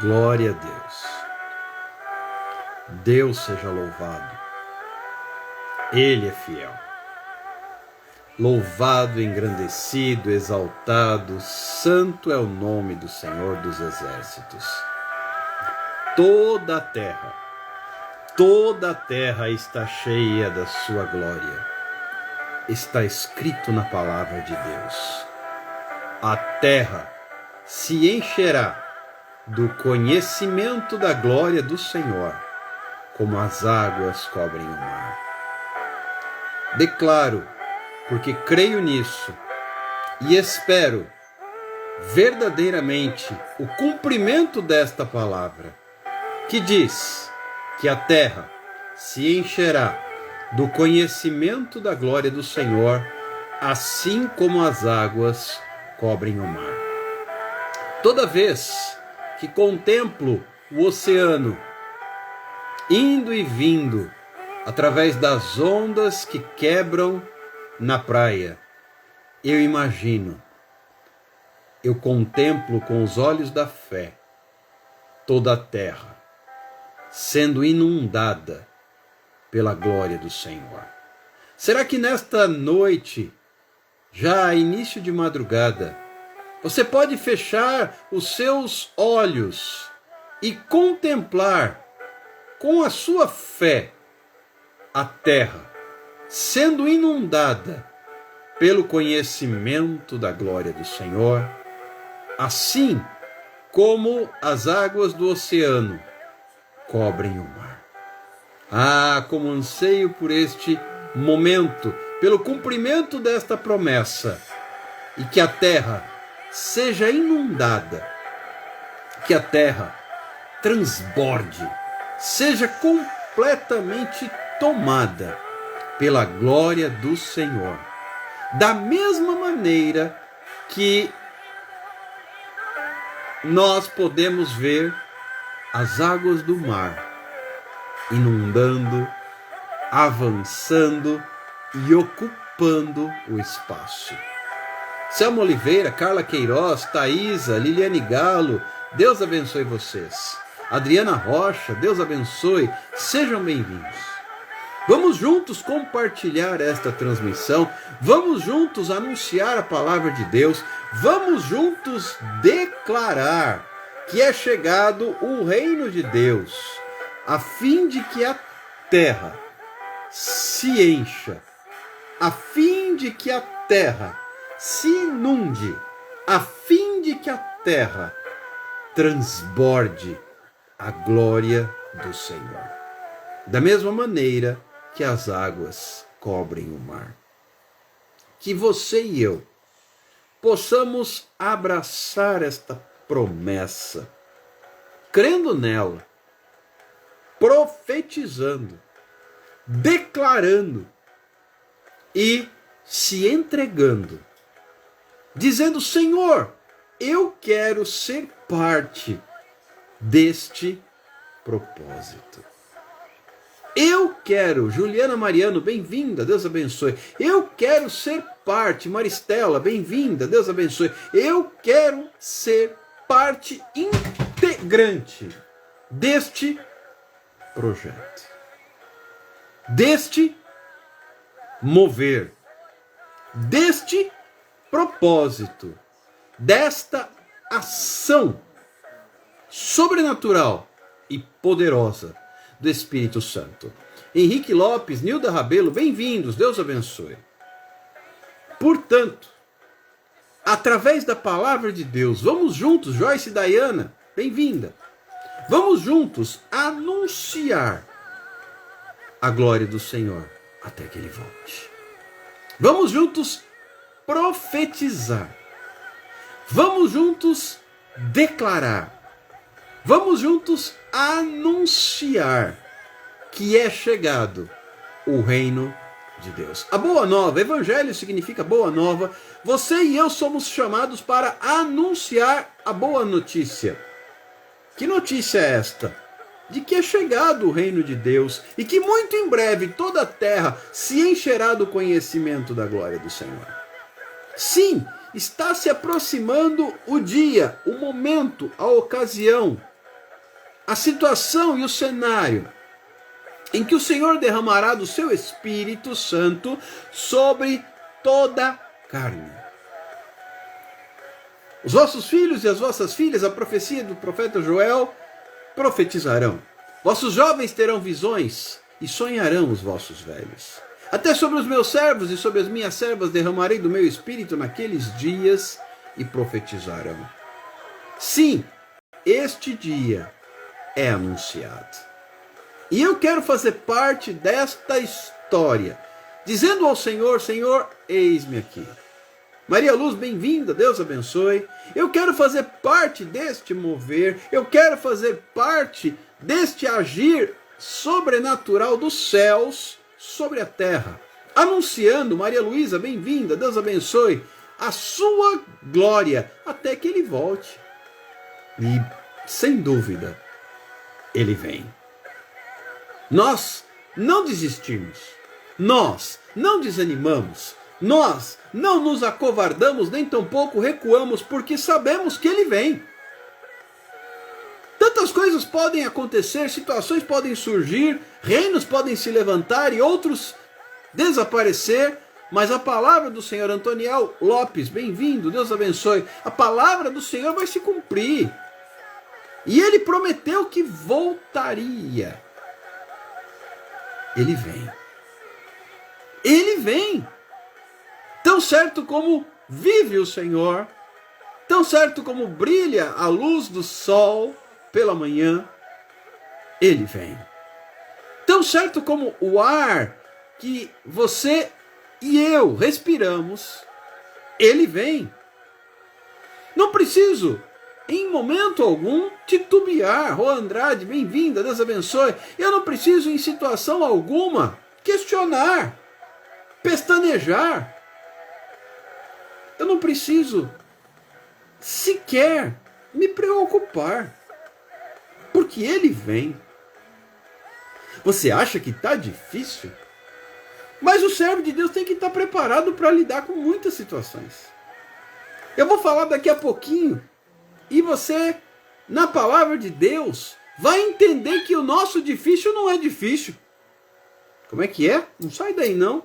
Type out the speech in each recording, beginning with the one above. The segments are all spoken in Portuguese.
Glória a Deus. Deus seja louvado. Ele é fiel. Louvado, engrandecido, exaltado, santo é o nome do Senhor dos Exércitos. Toda a terra está cheia da sua glória. Está escrito na palavra de Deus. A terra se encherá do conhecimento da glória do Senhor, como as águas cobrem o mar. Declaro, porque creio nisso, e espero verdadeiramente o cumprimento desta palavra, que diz que a terra se encherá do conhecimento da glória do Senhor, assim como as águas cobrem o mar. Toda vez que contemplo o oceano indo e vindo através das ondas que quebram na praia, eu contemplo com os olhos da fé toda a terra sendo inundada pela glória do Senhor. Será que nesta noite, já início de madrugada, você pode fechar os seus olhos e contemplar com a sua fé a terra sendo inundada pelo conhecimento da glória do Senhor, assim como as águas do oceano cobrem o mar? Ah, como anseio por este momento, pelo cumprimento desta promessa, e que a terra seja inundada, que a terra transborde, seja completamente tomada pela glória do Senhor. Da mesma maneira que nós podemos ver as águas do mar inundando, avançando e ocupando o espaço. Selma Oliveira, Carla Queiroz, Thaisa, Liliane Galo, Deus abençoe vocês. Adriana Rocha, Deus abençoe, sejam bem-vindos. Vamos juntos compartilhar esta transmissão, vamos juntos anunciar a palavra de Deus, vamos juntos declarar que é chegado o reino de Deus, a fim de que a terra se encha, a fim de que a terra se inunde, a fim de que a terra transborde a glória do Senhor. Da mesma maneira que as águas cobrem o mar. Que você e eu possamos abraçar esta promessa, crendo nela, profetizando, declarando e se entregando, dizendo: Senhor, eu quero ser parte deste propósito. Eu quero, Juliana Mariano, bem-vinda, Deus abençoe. Eu quero ser parte, Maristela, bem-vinda, Deus abençoe. Eu quero ser parte integrante deste projeto, deste mover, deste propósito, desta ação sobrenatural e poderosa do Espírito Santo. Henrique Lopes, Nilda Rabelo, bem-vindos, Deus abençoe. Portanto, através da palavra de Deus, vamos juntos, Joyce Dayana, bem-vinda. Vamos juntos anunciar a glória do Senhor até que Ele volte. Vamos juntos profetizar. Vamos juntos declarar. Vamos juntos anunciar que é chegado o reino de Deus. A boa nova, evangelho significa boa nova. Você e eu somos chamados para anunciar a boa notícia. Que notícia é esta? De que é chegado o reino de Deus e que muito em breve toda a terra se encherá do conhecimento da glória do Senhor. Sim, está se aproximando o dia, o momento, a ocasião a situação e o cenário em que o Senhor derramará do seu Espírito Santo sobre toda carne. Os vossos filhos e as vossas filhas, a profecia do profeta Joel, profetizarão. Vossos jovens terão visões e sonharão os vossos velhos. Até sobre os meus servos e sobre as minhas servas derramarei do meu Espírito naqueles dias e profetizarão. Sim, este dia é anunciado. E eu quero fazer parte desta história, dizendo ao Senhor, Senhor, eis-me aqui. Maria Luz, bem-vinda, Deus abençoe. Eu quero fazer parte deste mover, eu quero fazer parte deste agir sobrenatural dos céus sobre a terra. Anunciando, Maria Luísa, bem-vinda, Deus abençoe, a sua glória, até que ele volte. E, sem dúvida, ele vem. Nós não desistimos, nós não desanimamos, nós não nos acovardamos, nem tampouco recuamos, porque sabemos que ele vem. Tantas coisas podem acontecer, situações podem surgir, reinos podem se levantar e outros desaparecer, mas a palavra do Senhor, Antoniel Lopes, bem-vindo, Deus abençoe, a palavra do Senhor vai se cumprir. E ele prometeu que voltaria. Ele vem. Ele vem. Tão certo como vive o Senhor, tão certo como brilha a luz do sol pela manhã, ele vem. Tão certo como o ar que você e eu respiramos, ele vem. Não preciso, em momento algum, titubear. Rô Andrade, bem-vinda, Deus abençoe. Eu não preciso, em situação alguma, questionar, pestanejar. Eu não preciso sequer me preocupar, porque ele vem. Você acha que está difícil? Mas o servo de Deus tem que estar preparado para lidar com muitas situações. Eu vou falar daqui a pouquinho, e você, na palavra de Deus, vai entender que o nosso difícil não é difícil. Como é que é? Não sai daí não.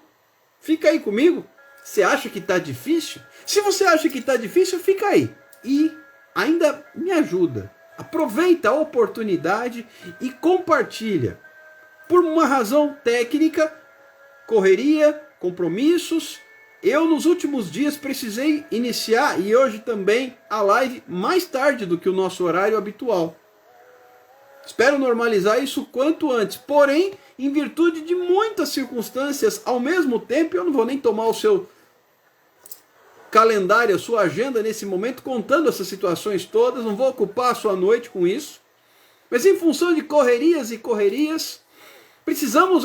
Fica aí comigo. Você acha que está difícil? Se você acha que está difícil, fica aí. E ainda me ajuda. Aproveita a oportunidade e compartilha. Por uma razão técnica, correria, compromissos, eu nos últimos dias precisei iniciar, e hoje também, a live mais tarde do que o nosso horário habitual. Espero normalizar isso quanto antes. Porém, em virtude de muitas circunstâncias, ao mesmo tempo, eu não vou nem tomar o seu calendário, a sua agenda nesse momento, contando essas situações todas, não vou ocupar a sua noite com isso. Mas em função de correrias e correrias, precisamos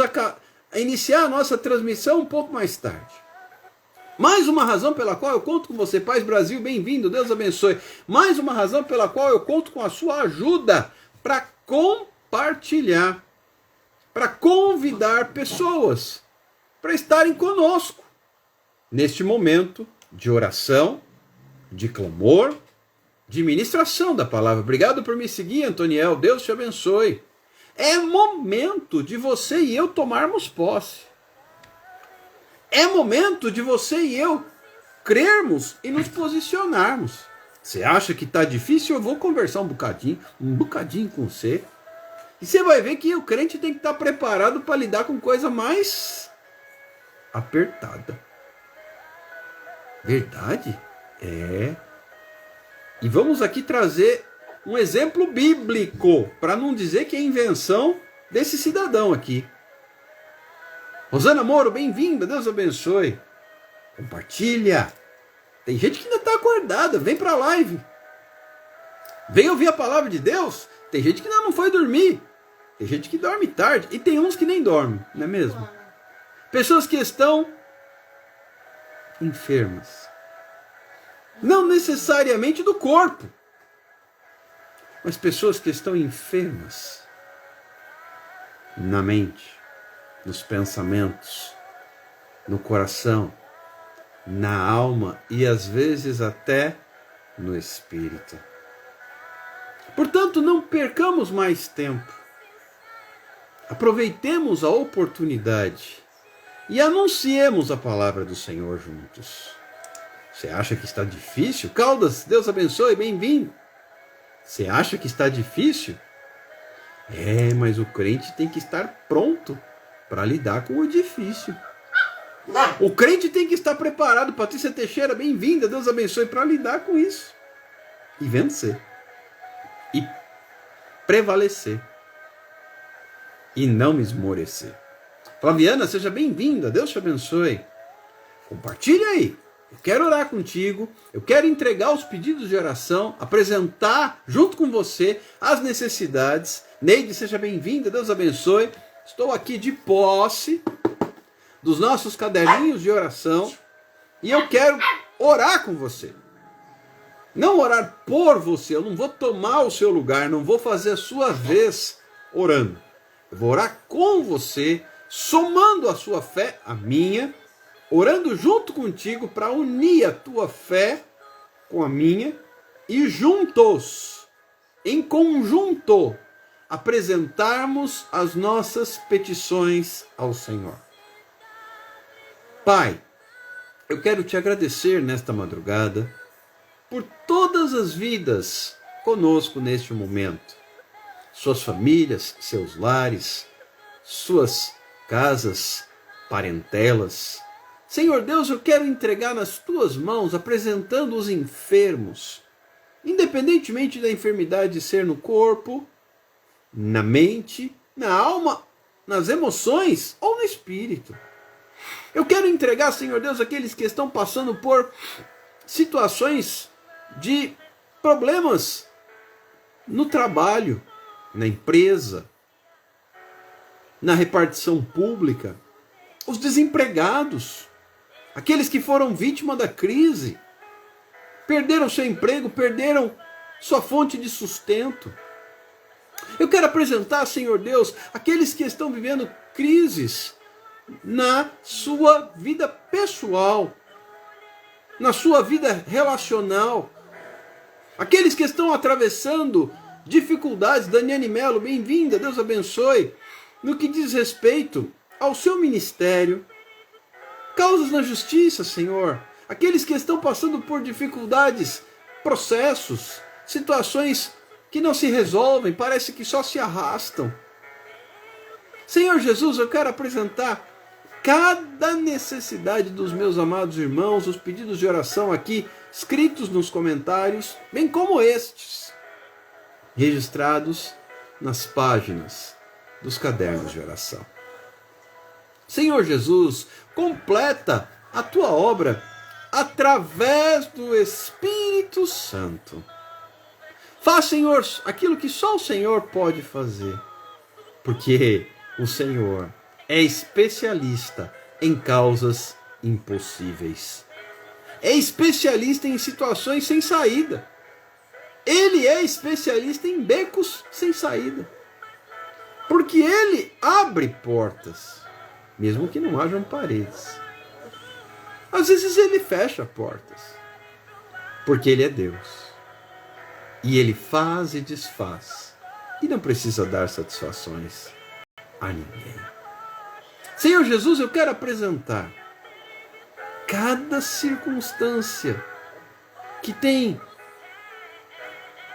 iniciar a nossa transmissão um pouco mais tarde. Mais uma razão pela qual eu conto com você, Paz Brasil, bem-vindo, Deus abençoe. Mais uma razão pela qual eu conto com a sua ajuda para compartilhar, para convidar pessoas para estarem conosco neste momento de oração, de clamor, de ministração da palavra. Obrigado por me seguir, Antoniel, Deus te abençoe. É momento de você e eu tomarmos posse. É momento de você e eu crermos e nos posicionarmos. Você acha que está difícil? Eu vou conversar um bocadinho com você. E você vai ver que o crente tem que estar preparado para lidar com coisa mais apertada. Verdade? É. E vamos aqui trazer um exemplo bíblico, para não dizer que é invenção desse cidadão aqui. Rosana Moro, bem-vinda, Deus abençoe. Compartilha. Tem gente que ainda está acordada, vem para a live. Vem ouvir a palavra de Deus. Tem gente que ainda não foi dormir. Tem gente que dorme tarde. E tem uns que nem dormem, não é mesmo? Pessoas que estão enfermas. Não necessariamente do corpo, mas pessoas que estão enfermas na mente, nos pensamentos, no coração, na alma e às vezes até no espírito. Portanto, não percamos mais tempo. Aproveitemos a oportunidade e anunciemos a palavra do Senhor juntos. Você acha que está difícil? Caldas, Deus abençoe, bem-vindo. Você acha que está difícil? Mas o crente tem que estar pronto para lidar com o difícil. O crente tem que estar preparado. Patrícia Teixeira, bem-vinda, Deus abençoe, para lidar com isso. E vencer. E prevalecer. E não esmorecer. Flaviana, seja bem-vinda, Deus te abençoe. Compartilhe aí. Eu quero orar contigo, eu quero entregar os pedidos de oração, apresentar junto com você as necessidades. Neide, seja bem-vinda, Deus abençoe. Estou aqui de posse dos nossos caderninhos de oração e eu quero orar com você. Não orar por você, eu não vou tomar o seu lugar, não vou fazer a sua vez orando. Eu vou orar com você, somando a sua fé à minha, orando junto contigo para unir a tua fé com a minha e juntos, em conjunto, apresentarmos as nossas petições ao Senhor. Pai, eu quero te agradecer nesta madrugada por todas as vidas conosco neste momento. Suas famílias, seus lares, suas casas, parentelas. Senhor Deus, eu quero entregar nas tuas mãos, apresentando os enfermos, independentemente da enfermidade ser no corpo, na mente, na alma, nas emoções ou no espírito. Eu quero entregar, Senhor Deus, aqueles que estão passando por situações de problemas no trabalho, na empresa, na repartição pública, os desempregados, aqueles que foram vítima da crise, perderam seu emprego, perderam sua fonte de sustento. Eu quero apresentar, Senhor Deus, aqueles que estão vivendo crises na sua vida pessoal, na sua vida relacional, aqueles que estão atravessando dificuldades. Daniane Melo, bem-vinda, Deus abençoe, no que diz respeito ao seu ministério, causas na justiça, Senhor, aqueles que estão passando por dificuldades, processos, situações que não se resolvem, parece que só se arrastam. Senhor Jesus, eu quero apresentar cada necessidade dos meus amados irmãos, os pedidos de oração aqui escritos nos comentários, bem como estes, registrados nas páginas dos cadernos de oração. Senhor Jesus, completa a tua obra através do Espírito Santo. Faz, Senhor, aquilo que só o Senhor pode fazer, porque o Senhor é especialista em causas impossíveis. É especialista em situações sem saída. Ele é especialista em becos sem saída. Porque ele abre portas, mesmo que não hajam paredes. Às vezes ele fecha portas, porque ele é Deus. E ele faz e desfaz. E não precisa dar satisfações a ninguém. Senhor Jesus, eu quero apresentar cada circunstância que tem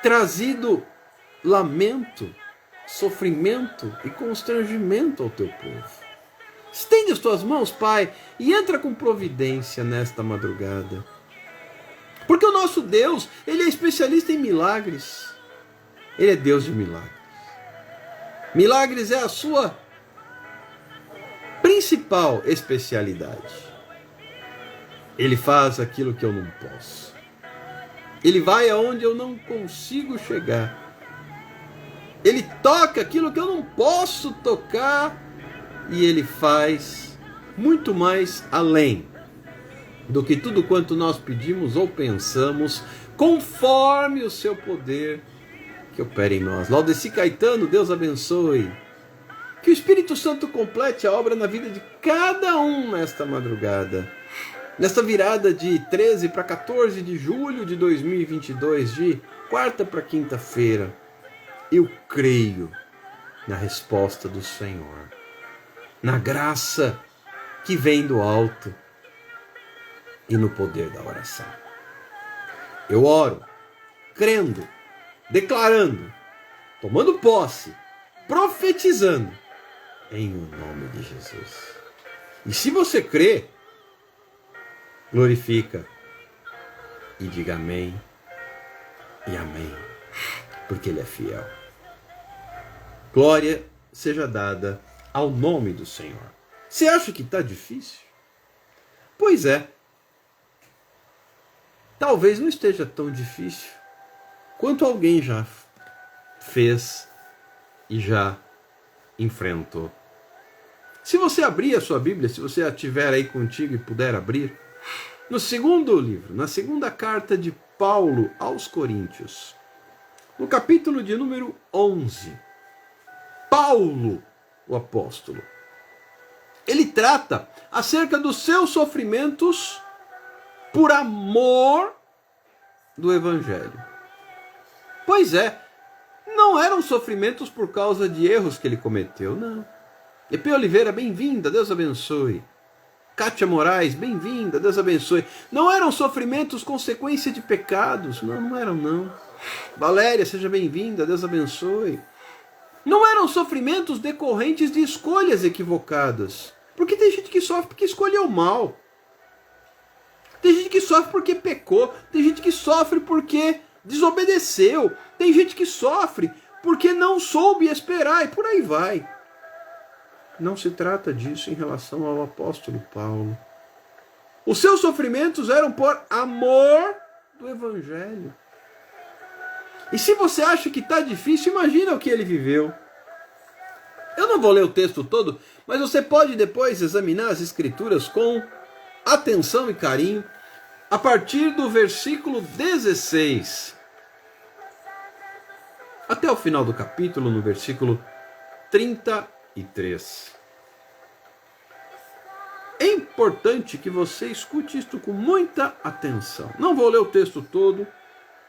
trazido lamento, sofrimento e constrangimento ao teu povo. Estende as tuas mãos, Pai, e entra com providência nesta madrugada. Porque o nosso Deus, Ele é especialista em milagres. Ele é Deus de milagres. Milagres é a sua principal especialidade. Ele faz aquilo que eu não posso. Ele vai aonde eu não consigo chegar. Ele toca aquilo que eu não posso tocar. E Ele faz muito mais além do que tudo quanto nós pedimos ou pensamos, conforme o seu poder que opera em nós. Laudeci Caetano, Deus abençoe. Que o Espírito Santo complete a obra na vida de cada um nesta madrugada. Nesta virada de 13 para 14 de julho de 2022, de quarta para quinta-feira. Eu creio na resposta do Senhor, na graça que vem do alto e no poder da oração. Eu oro, crendo, declarando, tomando posse, profetizando, em o nome de Jesus. E se você crê, glorifica e diga amém e amém, porque Ele é fiel. Glória seja dada ao nome do Senhor. Você acha que está difícil? Pois é. Talvez não esteja tão difícil quanto alguém já fez e já enfrentou. Se você abrir a sua Bíblia, se você a tiver aí contigo e puder abrir, no segundo livro, na segunda carta de Paulo aos Coríntios, no capítulo de número 11, Paulo, o apóstolo, ele trata acerca dos seus sofrimentos por amor do Evangelho. Pois é, não eram sofrimentos por causa de erros que ele cometeu, não. EP Oliveira, bem-vinda, Deus abençoe. Kátia Moraes, bem-vinda, Deus abençoe. Não eram sofrimentos consequência de pecados, não eram não. Valéria, seja bem-vinda, Deus abençoe. Não eram sofrimentos decorrentes de escolhas equivocadas. Porque tem gente que sofre porque escolheu mal. Tem gente que sofre porque pecou. Tem gente que sofre porque desobedeceu. Tem gente que sofre porque não soube esperar. E por aí vai. Não se trata disso em relação ao apóstolo Paulo. Os seus sofrimentos eram por amor do Evangelho. E se você acha que está difícil, imagina o que ele viveu. Eu não vou ler o texto todo, mas você pode depois examinar as Escrituras com atenção e carinho, a partir do versículo 16, até o final do capítulo, no versículo 33. É importante que você escute isto com muita atenção. Não vou ler o texto todo,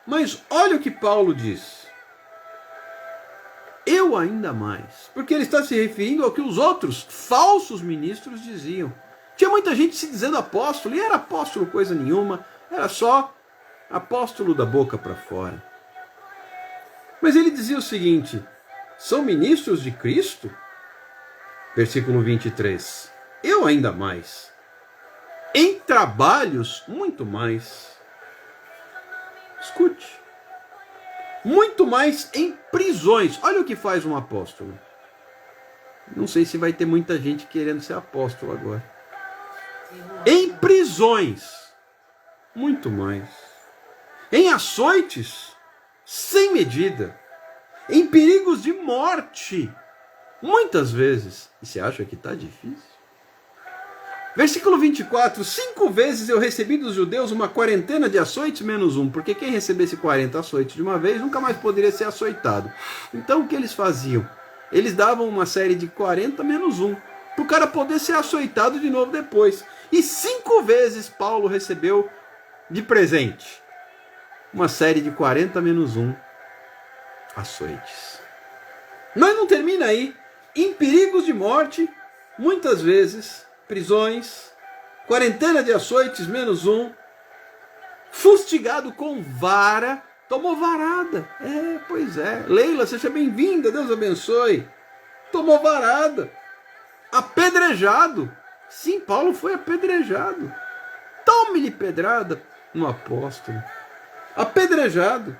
mas olha o que Paulo diz. Eu ainda mais. Porque ele está se referindo ao que os outros falsos ministros diziam. Tinha muita gente se dizendo apóstolo, e era apóstolo coisa nenhuma, era só apóstolo da boca para fora. Mas ele dizia o seguinte: são ministros de Cristo? Versículo 23. Eu ainda mais. Em trabalhos, muito mais. Escute. Muito mais em prisões. Olha o que faz um apóstolo. Não sei se vai ter muita gente querendo ser apóstolo agora. Em prisões. Muito mais. Em açoites. Sem medida. Em perigos de morte. Muitas vezes. E você acha que está difícil? Versículo 24. 5 vezes eu recebi dos judeus uma quarentena de açoites menos um. Porque quem recebesse 40 açoites de uma vez nunca mais poderia ser açoitado. Então o que eles faziam? Eles davam uma série de 40 menos um. Para o cara poder ser açoitado de novo depois. E 5 vezes Paulo recebeu de presente uma série de 40 menos um açoites. Mas não termina aí. Em perigos de morte, muitas vezes, prisões, quarentena de açoites menos um, fustigado com vara, tomou varada. Pois é. Leila, seja bem-vinda, Deus abençoe. Tomou varada. Apedrejado. Sim, Paulo foi apedrejado. Tome-lhe pedrada no apóstolo. Apedrejado.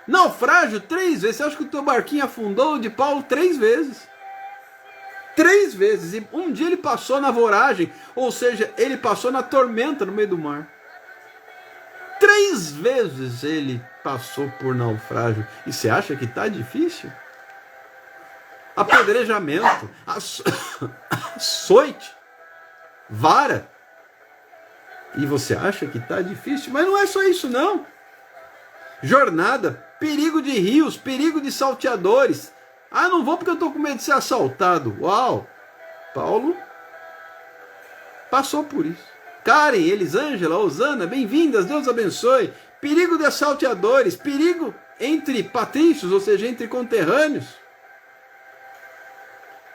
Naufrágio 3 vezes. Você acha que o teu barquinho afundou de Paulo 3 vezes? 3 vezes. E um dia ele passou na voragem. Ou seja, ele passou na tormenta no meio do mar. 3 vezes ele passou por naufrágio. E você acha que está difícil? Apedrejamento. Açoite. Vara. E você acha que está difícil? Mas não é só isso não. Jornada, perigo de rios, perigo de salteadores. Ah, não vou porque eu estou com medo de ser assaltado. Uau! Paulo passou por isso. Karen, Elisângela, Osana, bem-vindas, Deus abençoe. perigo de assalteadores, perigo entre patrícios, ou seja, entre conterrâneos,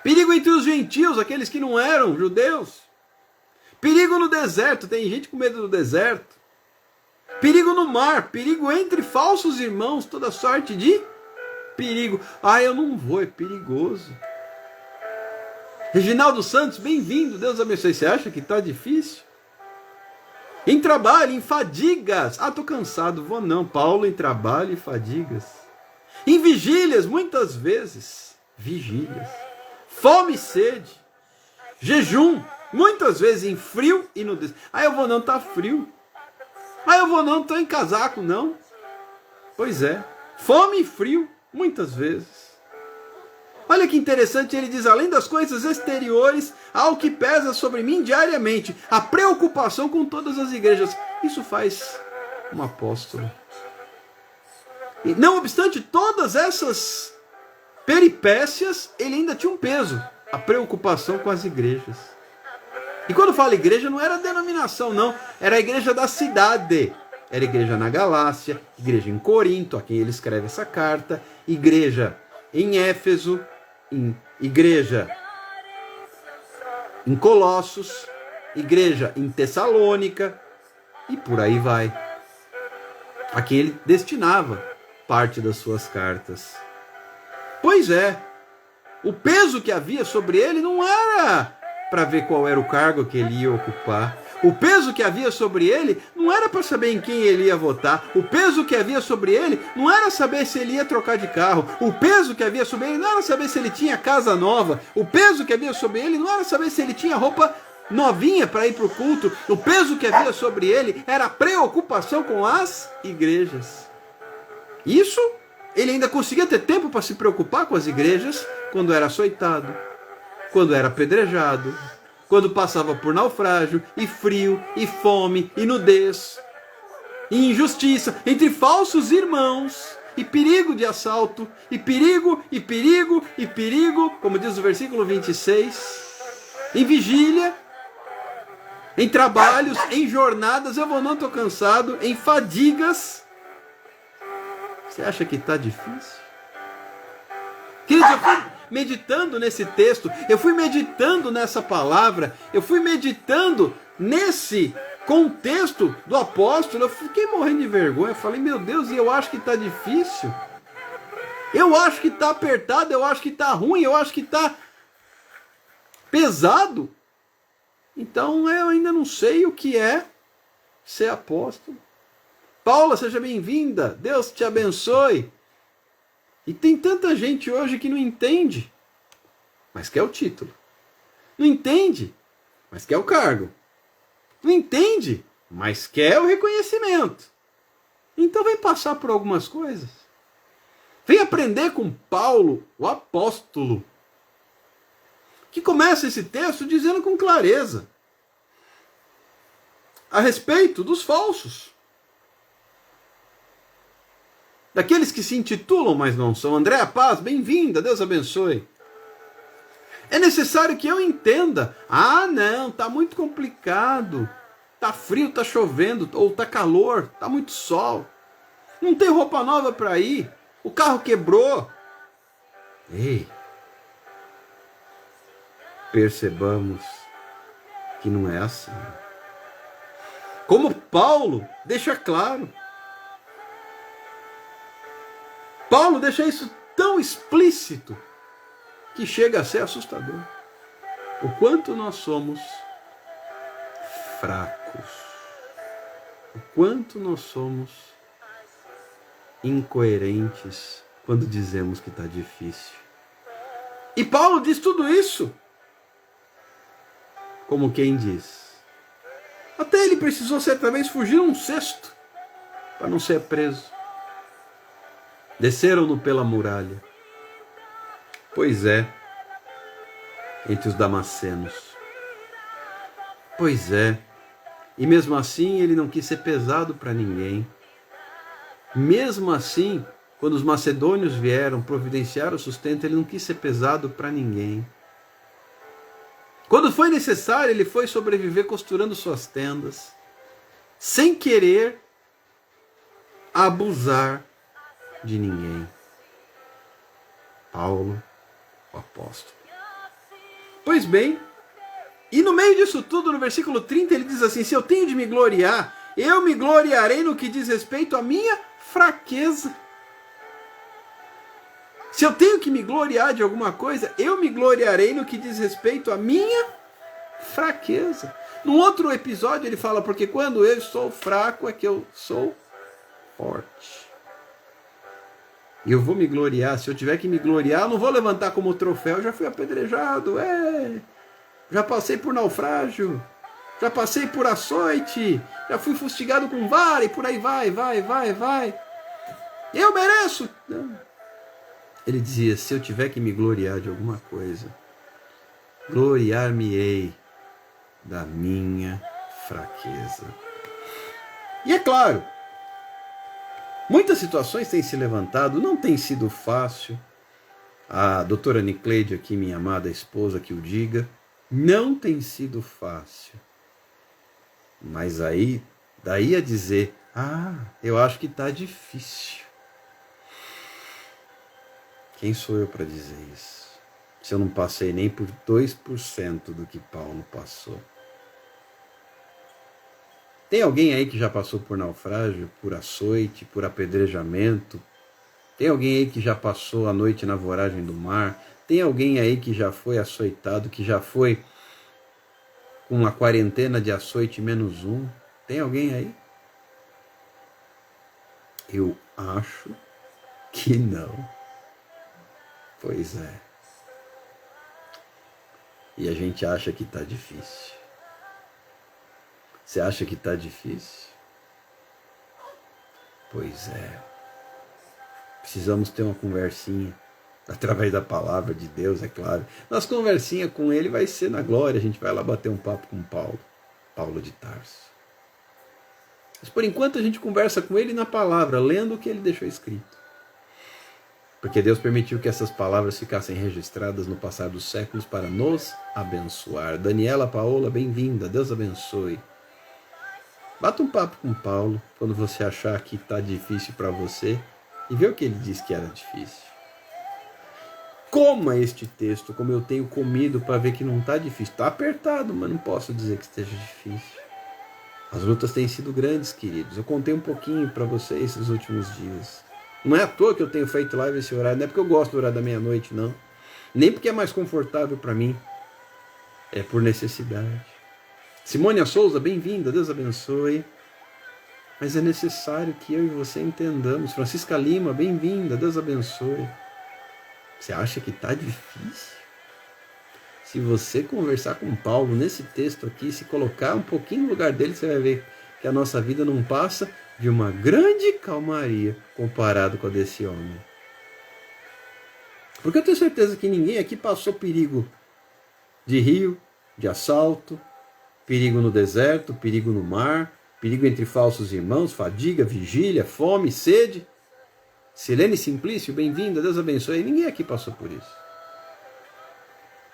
perigo entre os gentios, aqueles que não eram judeus, perigo no deserto, tem gente com medo do deserto, perigo no mar, perigo entre falsos irmãos, toda sorte de perigo. Ah, eu não vou, é perigoso. Reginaldo Santos, bem-vindo, Deus abençoe. Você acha que está difícil? Em trabalho, em fadigas. Ah, estou cansado, vou não. Paulo em trabalho e fadigas. Em vigílias, muitas vezes. Vigílias. Fome e sede. Jejum, muitas vezes em frio e nudez. Ah, eu vou não, tá frio. Ah, eu vou não, tô em casaco, não. Pois é. Fome e frio, muitas vezes. Olha que interessante, ele diz, além das coisas exteriores, há o que pesa sobre mim diariamente, a preocupação com todas as igrejas. Isso faz um apóstolo. E, não obstante todas essas peripécias, ele ainda tinha um peso, a preocupação com as igrejas. E quando fala igreja, não era denominação, não, era a igreja da cidade. Era igreja na Galácia, igreja em Corinto, a quem ele escreve essa carta, igreja em Éfeso, igreja em Colossos, igreja em Tessalônica, e por aí vai. A quem ele destinava parte das suas cartas. Pois é, o peso que havia sobre ele não era para ver qual era o cargo que ele ia ocupar. O peso que havia sobre ele não era para saber em quem ele ia votar. O peso que havia sobre ele não era saber se ele ia trocar de carro. O peso que havia sobre ele não era saber se ele tinha casa nova. O peso que havia sobre ele não era saber se ele tinha roupa novinha para ir para o culto. O peso que havia sobre ele era a preocupação com as igrejas. Isso, ele ainda conseguia ter tempo para se preocupar com as igrejas quando era açoitado, quando era apedrejado, quando passava por naufrágio, e frio, e fome, e nudez, e injustiça, entre falsos irmãos, e perigo de assalto, e perigo, e perigo, e perigo, como diz o versículo 26, em vigília, em trabalhos, em jornadas, eu não estou cansado, em fadigas. Você acha que está difícil? Queridos, eu fui meditando nesse texto, eu fui meditando nessa palavra, eu fui meditando nesse contexto do apóstolo, eu fiquei morrendo de vergonha, eu falei, meu Deus, eu acho que está difícil, eu acho que está apertado, eu acho que está ruim, eu acho que está pesado, então eu ainda não sei o que é ser apóstolo. Paula, seja bem-vinda, Deus te abençoe. E tem tanta gente hoje que não entende, mas quer o título. Não entende, mas quer o cargo. Não entende, mas quer o reconhecimento. Então vem passar por algumas coisas. Vem aprender com Paulo, o apóstolo, que começa esse texto dizendo com clareza a respeito dos falsos. Daqueles que se intitulam, mas não são. Andréa Paz, bem-vinda, Deus abençoe. É necessário que eu entenda. Ah, não, está muito complicado. Está frio, está chovendo, ou está calor, está muito sol. Não tem roupa nova para ir. O carro quebrou. Ei, percebamos que não é assim. Como Paulo deixa claro. Paulo deixa isso tão explícito que chega a ser assustador. O quanto nós somos fracos. O quanto nós somos incoerentes quando dizemos que está difícil. E Paulo diz tudo isso como quem diz. Até ele precisou certa vez fugir um cesto para não ser preso. Desceram-no pela muralha. Pois é, entre os damascenos. Pois é, e mesmo assim ele não quis ser pesado para ninguém. Mesmo assim, quando os macedônios vieram providenciar o sustento, ele não quis ser pesado para ninguém. Quando foi necessário, ele foi sobreviver costurando suas tendas, sem querer abusar de ninguém. Paulo, o apóstolo. Pois bem, e no meio disso tudo, no versículo 30, ele diz assim: se eu tenho de me gloriar, eu me gloriarei no que diz respeito à minha fraqueza. Se eu tenho que me gloriar de alguma coisa, eu me gloriarei no que diz respeito à minha fraqueza. Num outro episódio ele fala, porque quando eu sou fraco é que eu sou forte. E eu vou me gloriar, se eu tiver que me gloriar, eu não vou levantar como troféu, já fui apedrejado, já passei por naufrágio, já passei por açoite, já fui fustigado com vara e por aí vai. Eu mereço. Não. Ele dizia, se eu tiver que me gloriar de alguma coisa, gloriar-me-ei da minha fraqueza. E é claro, muitas situações têm se levantado, não tem sido fácil. A doutora Nicleide aqui, minha amada esposa, que o diga, não tem sido fácil. Mas aí, daí a dizer, eu acho que está difícil. Quem sou eu para dizer isso? Se eu não passei nem por 2% do que Paulo passou. Tem alguém aí que já passou por naufrágio, por açoite, por apedrejamento? Tem alguém aí que já passou a noite na voragem do mar? Tem alguém aí que já foi açoitado, que já foi com uma quarentena de açoite -1? Tem alguém aí? Eu acho que não. Pois é. E a gente acha que está difícil. Você acha que está difícil? Pois é. Precisamos ter uma conversinha, através da palavra de Deus, é claro. Nossa conversinha com ele vai ser na glória, a gente vai lá bater um papo com Paulo de Tarso. Mas por enquanto a gente conversa com ele na palavra, lendo o que ele deixou escrito. Porque Deus permitiu que essas palavras ficassem registradas no passar dos séculos para nos abençoar. Daniela, Paola, bem-vinda, Deus abençoe. Bata um papo com Paulo quando você achar que está difícil para você e vê o que ele disse que era difícil. Coma este texto como eu tenho comido para ver que não está difícil. Está apertado, mas não posso dizer que esteja difícil. As lutas têm sido grandes, queridos. Eu contei um pouquinho para vocês esses últimos dias. Não é à toa que eu tenho feito live esse horário. Não é porque eu gosto do horário da meia-noite, não. Nem porque é mais confortável para mim. É por necessidade. Simônia Souza, bem-vinda. Deus abençoe. Mas é necessário que eu e você entendamos. Francisca Lima, bem-vinda. Deus abençoe. Você acha que está difícil? Se você conversar com Paulo nesse texto aqui, se colocar um pouquinho no lugar dele, você vai ver que a nossa vida não passa de uma grande calmaria comparado com a desse homem. Porque eu tenho certeza que ninguém aqui passou perigo de rio, de assalto, perigo no deserto, perigo no mar, perigo entre falsos irmãos, fadiga, vigília, fome, sede. Silene Simplício, bem-vinda, Deus abençoe. Ninguém aqui passou por isso.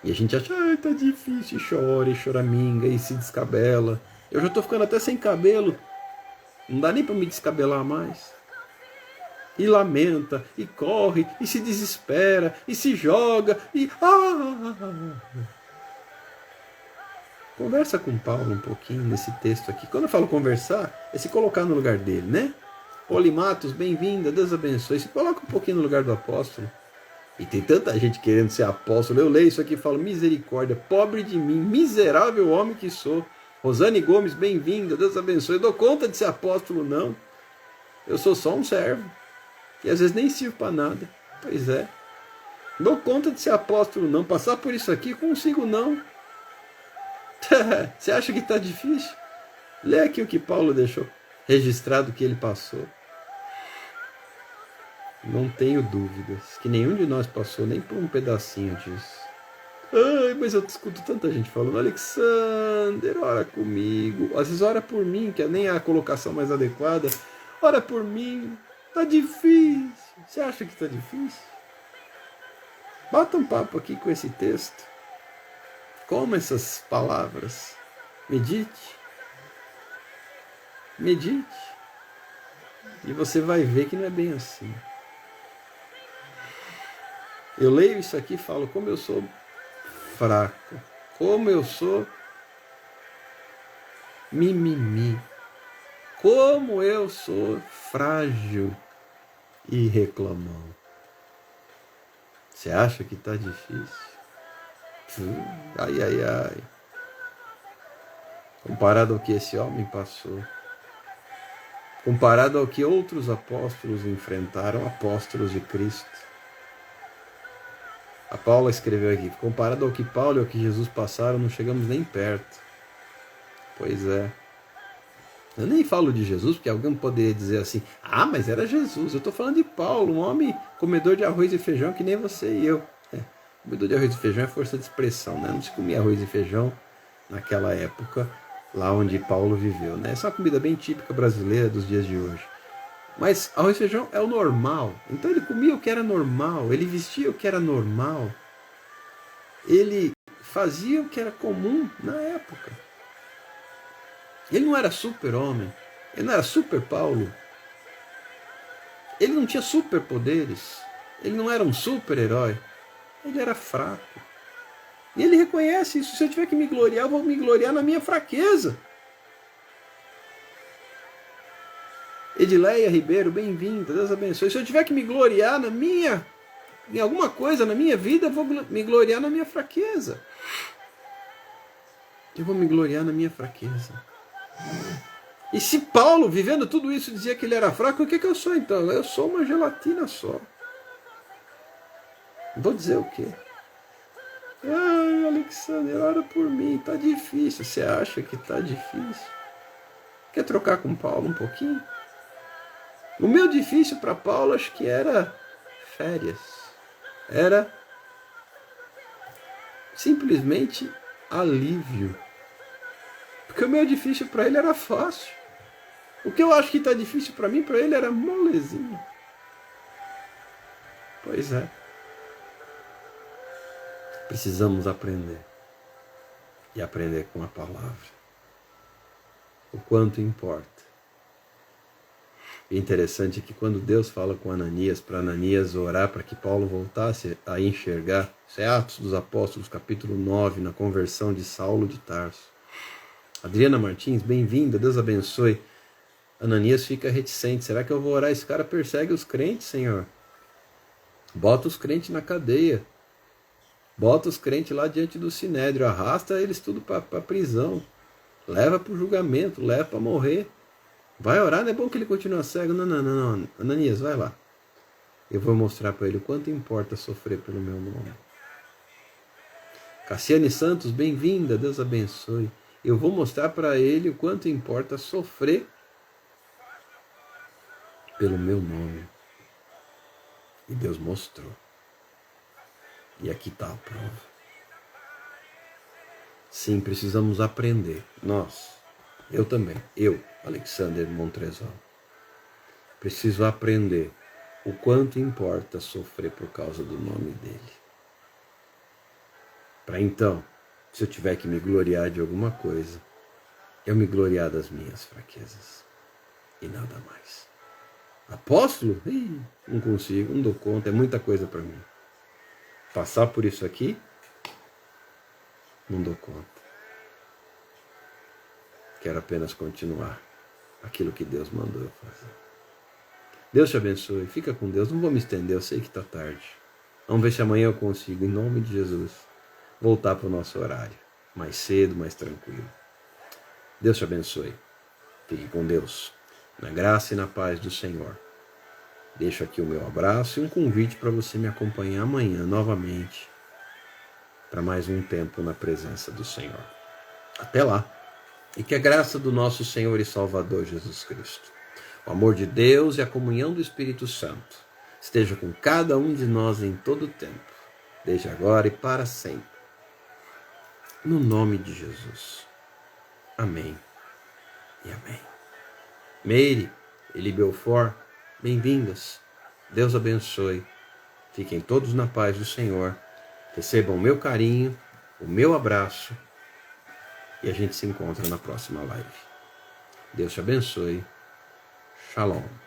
E a gente acha, tá difícil, e chora, e choraminga, e se descabela. Eu já tô ficando até sem cabelo. Não dá nem para me descabelar mais. E lamenta, e corre, e se desespera, e se joga, e... Conversa com Paulo um pouquinho nesse texto aqui. Quando eu falo conversar, é se colocar no lugar dele, né? Polimatos, bem-vinda, Deus abençoe. Se coloca um pouquinho no lugar do apóstolo. E tem tanta gente querendo ser apóstolo. Eu leio isso aqui e falo, misericórdia, pobre de mim, miserável homem que sou. Rosane Gomes, bem-vinda, Deus abençoe. Eu dou conta de ser apóstolo, não. Eu sou só um servo. E às vezes nem sirvo para nada. Pois é. Não dou conta de ser apóstolo, não. Passar por isso aqui, consigo não. Você acha que está difícil? Lê aqui o que Paulo deixou registrado que ele passou. Não tenho dúvidas que nenhum de nós passou nem por um pedacinho disso. Ai, mas eu escuto tanta gente falando, Alexander, ora comigo. Às vezes ora por mim, que nem é a colocação mais adequada. Ora por mim, tá difícil. Você acha que tá difícil? Bata um papo aqui com esse texto. Coma essas palavras. Medite. Medite. E você vai ver que não é bem assim. Eu leio isso aqui e falo, como eu sou fraco, como eu sou mimimi, como eu sou frágil e reclamão. Você acha que está difícil? Ai, ai, ai. Comparado ao que esse homem passou, comparado ao que outros apóstolos enfrentaram, apóstolos de Cristo. A Paula escreveu aqui, comparado ao que Paulo e ao que Jesus passaram, não chegamos nem perto. Pois é. Eu nem falo de Jesus, porque alguém poderia dizer assim, mas era Jesus. Eu estou falando de Paulo, um homem comedor de arroz e feijão que nem você e eu. Comedor de arroz e feijão é força de expressão, né? Não se comia arroz e feijão naquela época, lá onde Paulo viveu, né? Essa é uma comida bem típica brasileira dos dias de hoje. Mas arroz e feijão é o normal. Então ele comia o que era normal, ele vestia o que era normal, ele fazia o que era comum na época. Ele não era super-homem, ele não era super-Paulo, ele não tinha superpoderes, ele não era um super-herói, ele era fraco. E ele reconhece isso. Se eu tiver que me gloriar, eu vou me gloriar na minha fraqueza. Edileia Ribeiro, bem-vinda, Deus abençoe. Se eu tiver que me gloriar em alguma coisa na minha vida, eu vou me gloriar na minha fraqueza. Eu vou me gloriar na minha fraqueza. E se Paulo, vivendo tudo isso, dizia que ele era fraco, o que eu sou então? Eu sou uma gelatina só. Vou dizer o quê? Ai, Alexander, ora por mim, tá difícil. Você acha que tá difícil? Quer trocar com Paulo um pouquinho? O meu difícil para Paulo acho que era férias. Era simplesmente alívio. Porque o meu difícil para ele era fácil. O que eu acho que está difícil para mim, para ele era molezinho. Pois é. Precisamos aprender. E aprender com a palavra. O quanto importa. E interessante é que quando Deus fala com Ananias, para Ananias orar para que Paulo voltasse a enxergar, isso é Atos dos Apóstolos, capítulo 9, na conversão de Saulo de Tarso. Adriana Martins, bem-vinda, Deus abençoe. Ananias fica reticente, será que eu vou orar? Esse cara persegue os crentes, Senhor. Bota os crentes na cadeia. Bota os crentes lá diante do sinédrio, arrasta eles tudo para a prisão. Leva para o julgamento, leva para morrer. Vai orar, não é bom que ele continue cego. Não. Ananias, vai lá. Eu vou mostrar para ele o quanto importa sofrer pelo meu nome. Cassiane Santos, bem-vinda, Deus abençoe. Eu vou mostrar para ele o quanto importa sofrer pelo meu nome. E Deus mostrou. E aqui está a prova. Sim, precisamos aprender. Nós, eu também, Alexander Montresol, preciso aprender o quanto importa sofrer por causa do nome dele. Para então, se eu tiver que me gloriar de alguma coisa, eu me gloriar das minhas fraquezas e nada mais. Apóstolo? Não consigo, não dou conta, é muita coisa para mim. Passar por isso aqui, não dou conta. Quero apenas continuar aquilo que Deus mandou eu fazer. Deus te abençoe, fica com Deus, não vou me estender, eu sei que está tarde. Vamos ver se amanhã eu consigo, em nome de Jesus, voltar para o nosso horário, mais cedo, mais tranquilo. Deus te abençoe, fique com Deus, na graça e na paz do Senhor. Deixo aqui o meu abraço e um convite para você me acompanhar amanhã novamente, para mais um tempo na presença do Senhor. Até lá, e que a graça do nosso Senhor e Salvador Jesus Cristo, o amor de Deus e a comunhão do Espírito Santo esteja com cada um de nós em todo o tempo, desde agora e para sempre. No nome de Jesus. Amém e amém. Meire, Eli Belfort, bem-vindas. Deus abençoe. Fiquem todos na paz do Senhor. Recebam o meu carinho, o meu abraço. E a gente se encontra na próxima live. Deus te abençoe. Shalom.